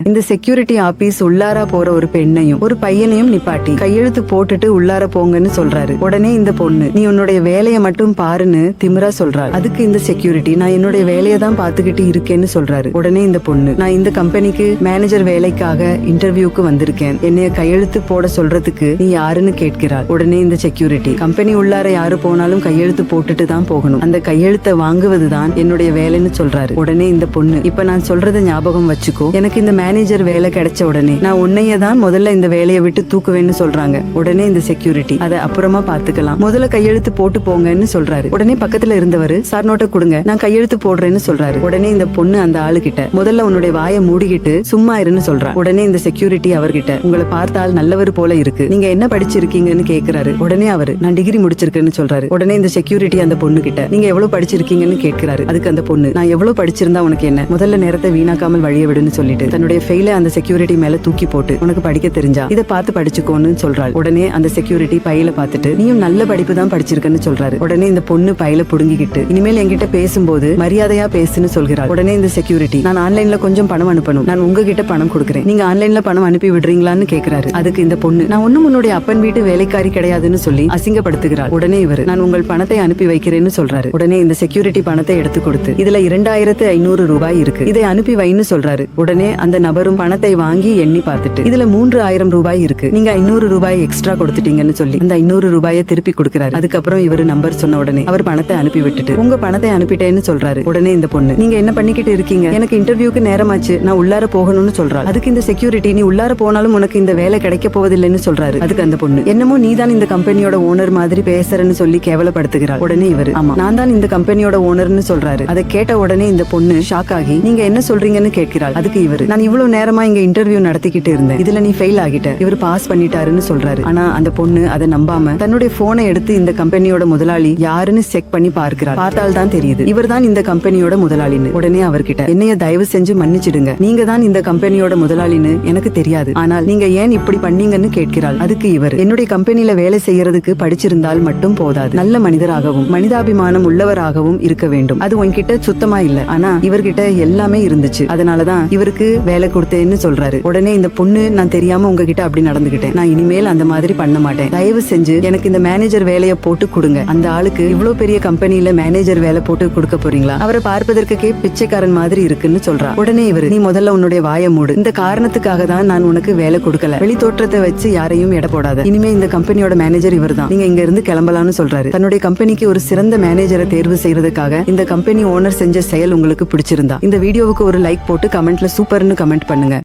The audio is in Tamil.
இந்த செக்யூரிட்டி ஆபீஸ் உள்ளாரா போற ஒரு பெண்ணையும் ஒரு பையனையும் நிப்பாட்டி கையெழுத்து போட்டுட்டு உள்ளார போங்கன்னு சொல்றாரு. உடனே இந்த பொண்ணு, நீ உன்னுடைய வேலையை மட்டும் பாருன்னு திமிரா சொல்றாரு. அதுக்கு இந்த செக்யூரிட்டி, நான் என்னுடைய வேலையை தான் பாத்துக்கிட்டு இருக்கேன்னு சொல்றாரு. உடனே இந்த பொண்ணு, நான் இந்த கம்பெனிக்கு மேனேஜர் வேலைக்காக இன்டர்வியூக்கு வந்திருக்கேன், என்னைய கையெழுத்து போட சொல்றதுக்கு நீ யாருன்னு கேட்கிறார். உடனே இந்த செக்யூரிட்டி, கம்பெனி உள்ளார யாரு போனாலும் கையெழுத்து போட்டுட்டு தான் போகணும், அந்த கையெழுத்தை வாங்குவதுதான் என்னுடைய வேலைன்னு சொல்றாரு. உடனே இந்த பொண்ணு, இப்ப நான் சொல்றத ஞாபகம் வச்சுக்கோ, எனக்கு இந்த மேனேஜர் வேலை கிடைச்ச உடனே நான் உன்னைய தான் முதல்ல இந்த வேலையை விட்டு தூக்குவேன்னு சொல்றாங்க. உடனே இந்த செக்யூரிட்டி, அதை அப்புறமா பாத்துக்கலாம், முதல்ல கையெழுத்து போட்டு போங்கன்னு சொல்றாரு. உடனே பக்கத்துல இருந்தவர், சார் நோட்டை கொடுங்க, நான் கையெழுத்து போடுறேன்னு சொல்றாரு. உடனே இந்த பொண்ணு அந்த ஆளு கிட்ட, முதல்ல உன்னுடைய வாயை மூடிக்கிட்டு சும்மா இருன்னு சொல்றா. உடனே இந்த செக்யூரிட்டி அவர்கிட்ட, உங்களை பார்த்தால் நல்லவர் போல இருக்கு, நீங்க என்ன படிச்சிருக்கீங்கன்னு கேக்குறாரு. உடனே அவரு, நான் டிகிரி முடிச்சிருக்கேன்னு சொல்றாரு. உடனே இந்த செக்யூரிட்டி அந்த பொண்ணு கிட்ட, நீங்க எவ்வளவு படிச்சிருக்கீங்கன்னு கேட்கிறாரு. அதுக்கு அந்த பொண்ணு, நான் எவ்வளவு படிச்சிருந்தா உனக்கு என்ன, முதல்ல நேரத்தை வீணாக்காமல் வழிய விடுன்னு சொல்லிட்டு தன்னுடைய ஃபெயில அந்த செக்யூரிட்டி மேல தூக்கி போட்டு, உனக்கு படிக்க தெரிஞ்சா இதை பார்த்து படிச்சுக்கோன்னு சொல்றாரு. உடனே அந்த செக்யூரிட்டி பையில பார்த்துட்டு, நீயும் நல்ல படிப்பு தான் படிச்சிருக்கன்னு சொல்றாரு. உடனே இந்த பொண்ணு பையில புடுங்கிக்கிட்டு, இனிமேல் என்கிட்ட பேசும்போது மரியாதையா பேசுன்னு சொல்கிறார். உடனே இந்த செக்யூரிட்டி, நான் ஆன்லைன்ல கொஞ்சம் பணம் அனுப்பணும், நான் உங்ககிட்ட பணம் கொடுக்குறேன், நீங்க ஆன்லைன்ல பணம் அனுப்பி விடுறீங்களான்னு கேக்குறாரு. அதுக்கு இந்த பொண்ணு, நான் ஒண்ணும் உன்னுடைய அப்பன் வீட்டு வேலைக்காரி கிடையாதுன்னு சொல்லி அசிங்கப்படுத்துகிறார். உடனே இவர், நான் உங்கள் பணத்தை அனுப்பி வைக்கிறேன்னு சொல்றாரு. உடனே இந்த செக்யூரிட்டி பணத்தை எடுத்து கொடுத்து, இதுல 2500 ரூபாய் இருக்கு, இதை அனுப்பி வைன்னு சொல்றாரு. உடனே அந்த நபரும் பணத்தை வாங்கி எண்ணி பார்த்துட்டு, இதுல 3000 ரூபாய் இருக்கு, நீங்க 500 ரூபாய் எக்ஸ்ட்ரா கொடுத்துட்டீங்கன்னு சொல்லி அந்த 500 ரூபாயை திருப்பி கொடுக்கிறாரு. அதுக்கப்புறம் இவரு நம்பர் சொன்ன உடனே அவர் பணத்தை அனுப்பி விட்டுட்டு, உங்க பணத்தை அனுப்பிட்டேன்னு சொல்றாரு. உடனே இந்த பொண்ணு, நீங்க என்ன பண்ணிக்கிட்டு இருக்கீங்க, எனக்கு இன்டர்வியூக்கு நேரமாச்சு, நான் உள்ளார போகணும்னு சொல்றாரு. அதுக்கு இந்த செக்யூரிட்டி, நீ உள்ளார போனாலும் உனக்கு இந்த வேலை கிடைக்க போவதில்லைன்னு சொல்றாரு. அதுக்கு அந்த பொண்ணு, என்னமோ நீ தான் இந்த கம்பெனியோட ஓனர் மாதிரி பேசுறன்னு சொல்லி கேவலப்படுத்துகிறார். உடனே இவரு, ஆமா நான் தான் இந்த கம்பெனியோட ஓனர்னு சொல்றாரு. அதை கேட்ட உடனே இந்த பொண்ணு ஷாக் ஆகி, நீங்க என்ன சொல்றீங்கன்னு கேட்கிறாள். அதுக்கு இவரு, நான் இவ்வளவு நேரமா இங்க இன்டர்வியூ நடத்திக்கிட்டு இருந்தேன், இதுல நீ ஃபெயில் ஆகிட்ட, இவர் பாஸ் பண்ணிட்டாருன்னு சொல்றாரு. ஆனா அந்த பொண்ணு அதை நம்பாம தன்னுடைய போனை எடுத்து இந்த கம்பெனியோட முதலாளி யாருன்னு செக் பண்ணி பார்க்கிறார். பார்த்தால் தான் தெரியுது இவர் தான் இந்த கம்பெனியோட முதலாளின்னு. உடனே அவர்கிட்ட, என்னைய தயவு செஞ்சு மன்னிச்சிடுங்க, நீங்க தான் இந்த கம்பெனியோட முதலாளின்னு எனக்கு தெரியாது, ஆனால் நீங்க ஏன் இப்படி பண்ணீங்கன்னு கேட்கிறாள். அதுக்கு இவர், என்னுடைய கம்பெனில வேலை செய்யறதுக்கு படிச்சிருந்தால் மட்டும் போதாது, நல்ல மனிதராகவும் மனிதாபிமானம் உள்ளவராகவும் இருக்க வேண்டும், அது உன்கிட்ட சுத்தமா இல்ல, ஆனா இவர்கிட்ட எல்லாமே இருந்துச்சு, அதனாலதான் இவருக்கு வேலை கொடுத்தேன்னு சொல்றாரு. உடனே இந்த பொண்ணு, நான் தெரியாம உங்ககிட்ட அப்படி நடந்துகிட்டேன், நான் இனிமேல் அந்த மாதிரி பண்ண மாட்டேன், தயவு செஞ்சு எனக்கு இந்த மேனேஜர் வேலையை போட்டு கொடுங்க. அந்த ஆளுக்கு இவ்வளவு பெரிய கம்பெனில மேனேஜர் வேலை போட்டு கொடுக்க போறீங்களா, அவரை பார்ப்பதற்கே பிச்சைக்காரன் மாதிரி இருக்குன்னு சொல்றா. உடனே இவரு, நீ முதல்ல உன்னுடைய வாயை மூடு, இந்த காரணத்துக்காக தான் நான் உனக்கு வேலை கொடுக்கல, வெளி தோற்றத்தை வச்சு யாரையும் எடை போடாத, இனிமே இந்த கம்பெனியோட மேனேஜர் இவர் தான், நீங்க இங்க இருந்து கிளம்பலாம்னு சொல்றாரு. தன்னுடைய கம்பெனிக்கு ஒரு சிறந்த மேனேஜரை தேர்வு செய்யறதுக்காக இந்த கம்பெனி ஓனர் செஞ்ச செயல் உங்களுக்கு பிடிச்சிருந்தா இந்த வீடியோவுக்கு ஒரு லைக் போட்டு கமெண்ட்ல சூப்பர்னு கமெண்ட் பண்ணுங்க.